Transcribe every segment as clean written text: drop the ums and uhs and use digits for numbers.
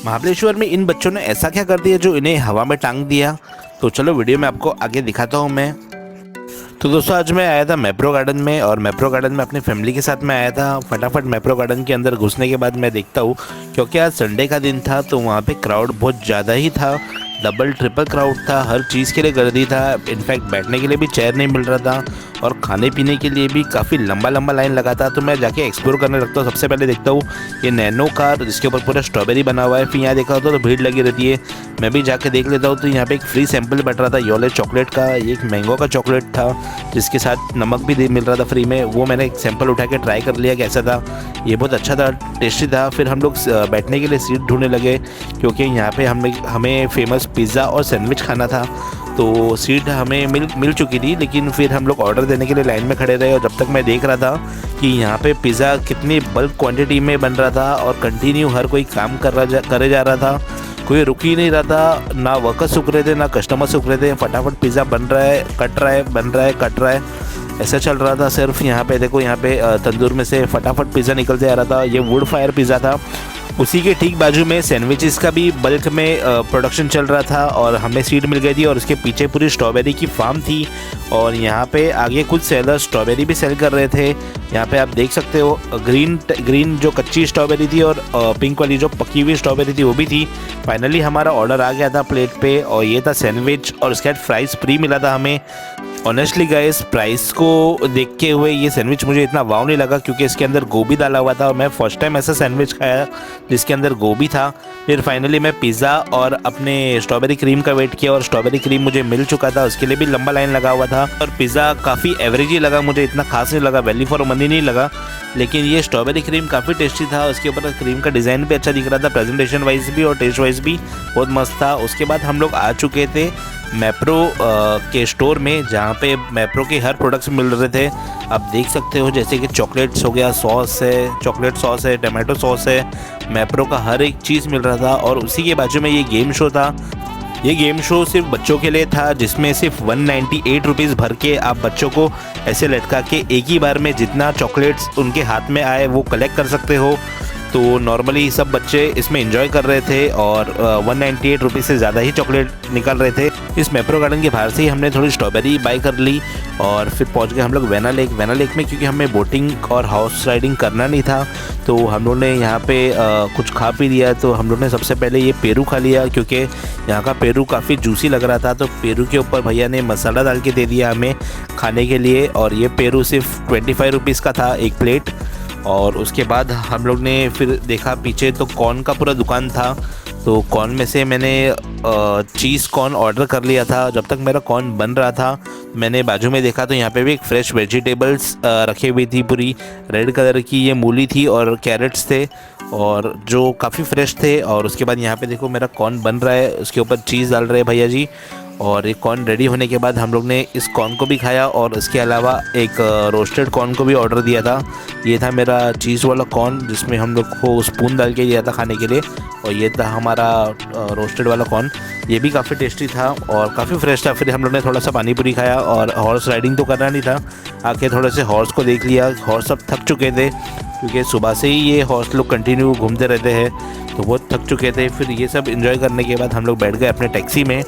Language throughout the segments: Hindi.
महाबलेश्वर में इन बच्चों ने ऐसा क्या कर दिया जो इन्हें हवा में टांग दिया। तो चलो वीडियो में आपको आगे दिखाता हूँ मैं। तो दोस्तों आज मैं आया था मैप्रो गार्डन में, और मैप्रो गार्डन में अपनी फैमिली के साथ मैं आया था। फटाफट मैप्रो गार्डन के अंदर घुसने के बाद मैं देखता हूँ, क्योंकि आज संडे का दिन था तो वहाँ पे क्राउड बहुत ज़्यादा ही था। डबल ट्रिपल क्राउड था, हर चीज़ के लिए गर्दी था। इनफैक्ट बैठने के लिए भी चेयर नहीं मिल रहा था, और खाने पीने के लिए भी काफ़ी लंबा लंबा लाइन लगा था। तो मैं जाके एक्सप्लोर करने लगता हूँ। सबसे पहले देखता हूँ ये नैनो कार, जिसके ऊपर पूरा स्ट्रॉबेरी बना हुआ है। फिर यहाँ देखा होता तो भीड़ लगी रहती है, मैं भी जाके देख लेता हूँ। तो यहाँ पे एक फ्री सैंपल बट रहा था योले चॉकलेट का, एक मैंगो का चॉकलेट था जिसके साथ नमक भी मिल रहा था फ्री में। वो मैंने एक सैंपल उठा के ट्राई कर लिया कैसा था। ये बहुत अच्छा था, टेस्टी था। फिर हम लोग बैठने के लिए सीट ढूंढने लगे, क्योंकि यहाँ पे हमें फेमस पिज़्ज़ा और सैंडविच खाना था। तो सीट हमें मिल चुकी थी, लेकिन फिर हम लोग ऑर्डर देने के लिए लाइन में खड़े रहे। और जब तक मैं देख रहा था कि यहाँ पे पिज़्ज़ा कितनी बल्क क्वांटिटी में बन रहा था, और कंटिन्यू हर कोई काम करे जा रहा था, कोई रुक ही नहीं रहा था। ना वर्कर्स रुक रहे थे, ना कस्टमर रुक रहे थे। फटाफट पिज़्ज़ा बन रहा है, कट रहा है, बन रहा है, कट रहा है, ऐसा चल रहा था सिर्फ। यहाँ पे देखो, यहाँ पे तंदूर में से फटाफट पिज़्ज़ा निकलते आ रहा था। ये वुड फायर पिज़्ज़ा था। उसी के ठीक बाजू में सैंडविचेस का भी बल्क में प्रोडक्शन चल रहा था, और हमें सीट मिल गई थी। और उसके पीछे पूरी स्ट्रॉबेरी की फार्म थी, और यहाँ पे आगे कुछ सेलर स्ट्रॉबेरी भी सेल कर रहे थे। यहाँ पे आप देख सकते हो ग्रीन जो कच्ची स्ट्रॉबेरी थी, और पिंक वाली जो पकी हुई स्ट्रॉबेरी थी वो भी थी। फाइनली हमारा ऑर्डर आ गया था प्लेट पे, और ये था सैंडविच, और उसके बाद फ्राइज़ फ्री मिला था हमें। ऑनेस्टली गाइस, प्राइस को देखते हुए ये सैंडविच मुझे इतना वाव नहीं लगा, क्योंकि इसके अंदर गोभी डाला हुआ था, और मैं फर्स्ट टाइम ऐसा सैंडविच खाया जिसके अंदर गोभी था। फिर फाइनली मैं पिज़्ज़ा और अपने स्ट्रॉबेरी क्रीम का वेट किया, और स्ट्रॉबेरी क्रीम मुझे मिल चुका था, उसके लिए भी लंबा लाइन लगा हुआ था। और पिज़्ज़ा काफ़ी एवरेज ही लगा मुझे, इतना खास नहीं लगा, वैल्यू फॉर मनी नहीं लगा। लेकिन ये स्ट्रॉबेरी क्रीम काफ़ी टेस्टी था। उसके ऊपर क्रीम का डिज़ाइन भी अच्छा दिख रहा था, प्रेजेंटेशन वाइज भी और टेस्ट वाइज भी बहुत मस्त था। उसके बाद हम लोग आ चुके थे मैप्रो के स्टोर में, जहाँ पे मैप्रो के हर प्रोडक्ट्स मिल रहे थे। आप देख सकते हो, जैसे कि चॉकलेट्स हो गया, सॉस है, चॉकलेट सॉस है, टमाटो सॉस है, मैप्रो का हर एक चीज़ मिल रहा था। और उसी के बाजू में ये गेम शो था। ये गेम शो सिर्फ बच्चों के लिए था, जिसमें सिर्फ 198 रुपीज़ भर के आप बच्चों को ऐसे लटका के एक ही बार में जितना चॉकलेट्स उनके हाथ में आए वो कलेक्ट कर सकते हो। तो नॉर्मली सब बच्चे इसमें एंजॉय कर रहे थे, और 198 रुपीज़ से ज़्यादा ही चॉकलेट निकल रहे थे। इस मैप्रो गार्डन के बाहर से ही हमने थोड़ी स्ट्रॉबेरी बाई कर ली, और फिर पहुंच गए हम लोग वेना लेक में, क्योंकि हमें बोटिंग और हाउस राइडिंग करना नहीं था। तो हम लोग ने यहाँ पे कुछ खा पी लिया। तो हम लोग ने सबसे पहले ये पेरू खा लिया, क्योंकि यहाँ का पेरू काफ़ी जूसी लग रहा था। तो पेरू के ऊपर भैया ने मसाला डाल के दे दिया हमें खाने के लिए, और ये पेरू सिर्फ 25 रुपीज़ का था एक प्लेट। और उसके बाद हम लोग ने फिर देखा पीछे, तो कॉर्न का पूरा दुकान था। तो कॉर्न में से मैंने चीज़ कॉर्न ऑर्डर कर लिया था। जब तक मेरा कॉर्न बन रहा था, मैंने बाजू में देखा तो यहाँ पे भी एक फ्रेश वेजिटेबल्स रखे हुई थी, पूरी रेड कलर की। ये मूली थी और कैरेट्स थे, और जो काफ़ी फ्रेश थे। और उसके बाद यहाँ पे देखो मेरा कॉर्न बन रहा है, उसके ऊपर चीज़ डाल रहे हैं भैया जी। और एक कॉर्न रेडी होने के बाद हम लोग ने इस कॉर्न को भी खाया, और इसके अलावा एक रोस्टेड कॉर्न को भी ऑर्डर दिया था। ये था मेरा चीज़ वाला कॉर्न, जिसमें हम लोग को स्पून डाल के दिया था खाने के लिए। और ये था हमारा रोस्टेड वाला कॉर्न, ये भी काफ़ी टेस्टी था और काफ़ी फ्रेश था। फिर हम लोग ने थोड़ा सा पानी पूरी खाया, और हॉर्स राइडिंग तो करना नहीं था, आके थोड़े से हॉर्स को देख लिया। हॉर्स सब थक चुके थे, क्योंकि सुबह से ही ये हॉर्स लोग कंटिन्यू घूमते रहते हैं, तो बहुत थक चुके थे। फिर ये सब एंजॉय करने के बाद हम लोग बैठ गए अपने टैक्सी में,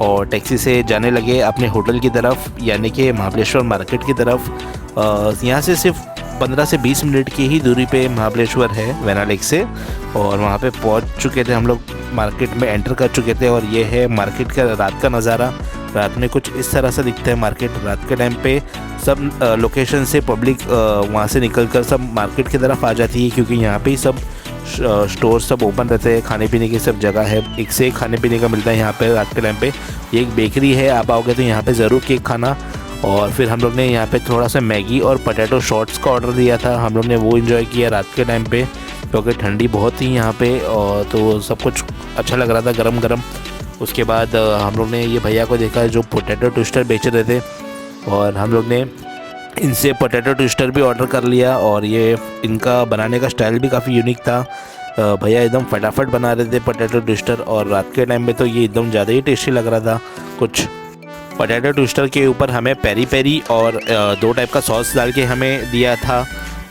और टैक्सी से जाने लगे अपने होटल की तरफ, यानी कि महाबलेश्वर मार्केट की तरफ। यहाँ से सिर्फ 15 से 20 मिनट की ही दूरी पे महाबलेश्वर है वेना लेक से, और वहाँ पे पहुँच चुके थे हम लोग, मार्केट में एंटर कर चुके थे। और ये है मार्केट का रात का नज़ारा। रात में कुछ इस तरह से दिखता है मार्केट। रात के टाइम पे सब लोकेशन से पब्लिक वहाँ से निकल कर सब मार्केट की तरफ आ जाती है, क्योंकि यहाँ पे ही सब स्टोर सब ओपन रहते हैं, खाने पीने की सब जगह है, एक से एक खाने पीने का मिलता है यहाँ पे रात के टाइम पे। ये एक बेकरी है, आप आओगे तो यहाँ पे ज़रूर केक खाना। और फिर हम लोग ने यहाँ पे थोड़ा सा मैगी और पोटैटो शॉट्स का ऑर्डर दिया था, हम लोग ने वो एंजॉय किया रात के टाइम पे, क्योंकि ठंडी बहुत थी यहाँ पे, और तो सब कुछ अच्छा लग रहा था गरम गरम। उसके बाद हम लोग ने ये भैया को देखा जो पोटैटो ट्विस्टर बेच रहे थे, और हम लोग ने इनसे पोटैटो ट्विस्टर भी ऑर्डर कर लिया। और ये इनका बनाने का स्टाइल भी काफ़ी यूनिक था। भैया एकदम फटाफट बना रहे थे पोटैटो ट्विस्टर, और रात के टाइम में तो ये एकदम ज़्यादा ही टेस्टी लग रहा था कुछ। पोटैटो ट्विस्टर के ऊपर हमें पेरी पेरी और 2 टाइप का सॉस डाल के हमें दिया था।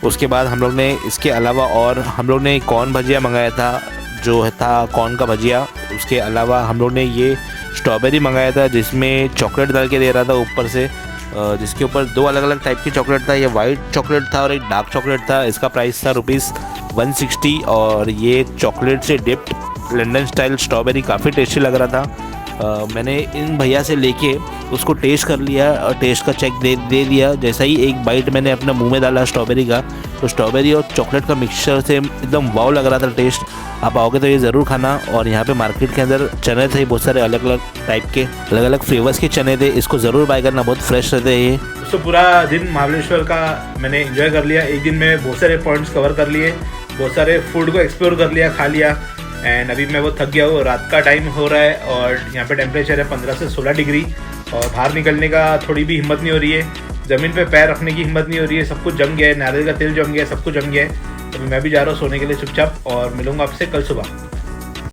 उसके बाद हम लोग ने इसके अलावा और हम लोग ने कॉर्न भजिया मंगाया था, जो है था कॉर्न का भजिया। उसके अलावा हम लोग ने ये स्ट्रॉबेरी मंगाया था जिसमें चॉकलेट डाल के दे रहा था ऊपर से, जिसके ऊपर 2 अलग अलग टाइप की चॉकलेट था। ये वाइट चॉकलेट था और एक डार्क चॉकलेट था। इसका प्राइस था ₹160 और ये चॉकलेट से डिप्ड लंदन स्टाइल स्ट्रॉबेरी काफ़ी टेस्टी लग रहा था। मैंने इन भैया से लेके उसको टेस्ट कर लिया और टेस्ट का चेक दे दिया। जैसा ही एक बाइट मैंने अपने मुंह में डाला स्ट्रॉबेरी का, तो स्ट्रॉबेरी और चॉकलेट का मिक्सचर से एकदम वाव लग रहा था टेस्ट। आप आओगे तो ये ज़रूर खाना। और यहाँ पे मार्केट के अंदर चने थे बहुत सारे अलग अलग टाइप के, अलग अलग फ्लेवर्स के चने थे। इसको ज़रूर बाय करना, बहुत फ्रेश रहते हैं ये। तो पूरा दिन महाबलेश्वर का मैंने एंजॉय कर लिया। एक दिन में बहुत सारे पॉइंट्स कवर कर लिए, बहुत सारे फूड को एक्सप्लोर कर लिया, खा लिया। एंड अभी मैं वो थक गया हूँ, रात का टाइम हो रहा है और यहाँ पे टेम्परेचर है 15 से 16 डिग्री और बाहर निकलने का थोड़ी भी हिम्मत नहीं हो रही है। ज़मीन पे पैर रखने की हिम्मत नहीं हो रही है। सब कुछ जम गया है, नारियल का तेल जम गया है, सब कुछ जम गया है। अभी मैं भी जा रहा हूँ सोने के लिए चुपचाप, और मिलूंगा आपसे कल सुबह।